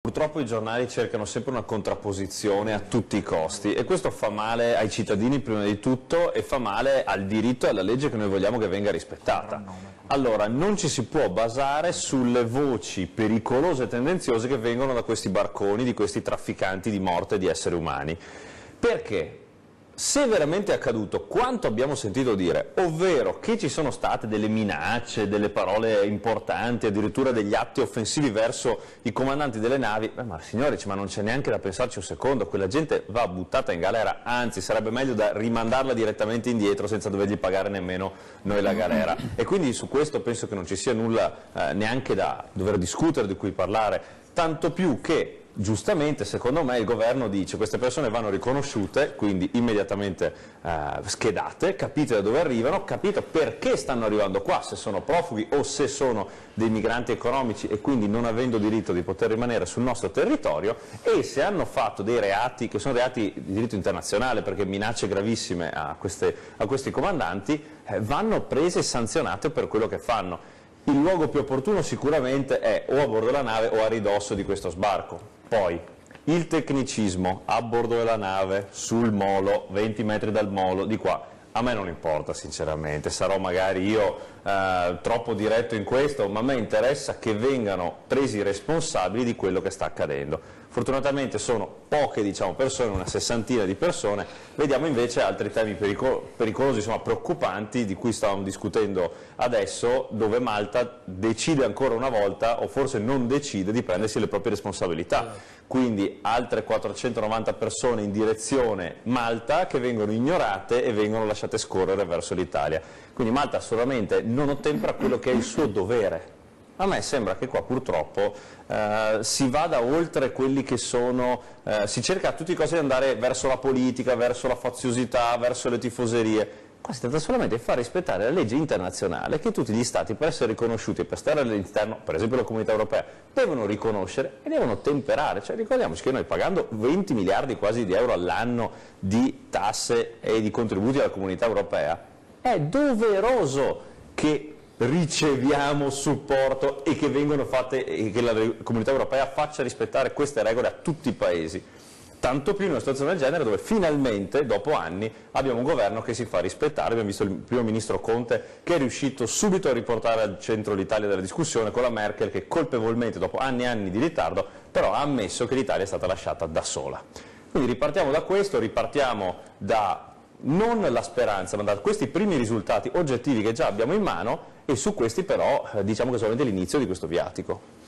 Purtroppo i giornali cercano sempre una contrapposizione a tutti i costi e questo fa male ai cittadini prima di tutto e fa male al diritto e alla legge che noi vogliamo che venga rispettata. Allora, non ci si può basare sulle voci pericolose e tendenziose che vengono da questi barconi, di questi trafficanti di morte di esseri umani. Perché? Se veramente è accaduto quanto abbiamo sentito dire, ovvero che ci sono state delle minacce, delle parole importanti, addirittura degli atti offensivi verso i comandanti delle navi, ma signori, ma non c'è neanche da pensarci un secondo, quella gente va buttata in galera, anzi sarebbe meglio da rimandarla direttamente indietro senza dovergli pagare nemmeno noi la galera. E quindi su questo penso che non ci sia nulla neanche da dover discutere, di cui parlare, tanto più che giustamente, secondo me, il governo dice che queste persone vanno riconosciute, quindi immediatamente schedate, capite da dove arrivano, capite perché stanno arrivando qua, se sono profughi o se sono dei migranti economici e quindi non avendo diritto di poter rimanere sul nostro territorio, e se hanno fatto dei reati che sono reati di diritto internazionale, perché minacce gravissime a questi comandanti, vanno prese e sanzionate per quello che fanno. Il luogo più opportuno sicuramente è o a bordo della nave o a ridosso di questo sbarco. Poi, il tecnicismo a bordo della nave, sul molo, 20 metri dal molo, di qua, a me non importa sinceramente, sarò magari io troppo diretto in questo, ma a me interessa che vengano presi responsabili di quello che sta accadendo. Fortunatamente sono poche persone, una sessantina di persone, vediamo invece altri temi pericolosi, insomma preoccupanti, di cui stavamo discutendo adesso, dove Malta decide ancora una volta, o forse non decide, di prendersi le proprie responsabilità. Quindi altre 490 persone in direzione Malta che vengono ignorate e vengono lasciate scorrere verso l'Italia. Quindi Malta assolutamente non ottempera quello che è il suo dovere. A me sembra che qua purtroppo si vada oltre quelli che sono, si cerca a tutti i costi di andare verso la politica, verso la faziosità, verso le tifoserie. Qua si tratta solamente di far rispettare la legge internazionale che tutti gli Stati, per essere riconosciuti e per stare all'interno, per esempio la Comunità Europea, devono riconoscere e devono temperare. Cioè, ricordiamoci che noi, pagando 20 miliardi quasi di euro all'anno di tasse e di contributi alla Comunità Europea, è doveroso che riceviamo supporto e che vengono fatte, e che la Comunità Europea faccia rispettare queste regole a tutti i paesi. Tanto più in una situazione del genere dove finalmente, dopo anni, abbiamo un governo che si fa rispettare. Abbiamo visto il primo ministro Conte che è riuscito subito a riportare al centro l'Italia della discussione, con la Merkel che colpevolmente, dopo anni e anni di ritardo, però ha ammesso che l'Italia è stata lasciata da sola. Quindi ripartiamo da questo, ripartiamo da non la speranza, ma da questi primi risultati oggettivi che già abbiamo in mano, e su questi però diciamo che è solamente l'inizio di questo viatico.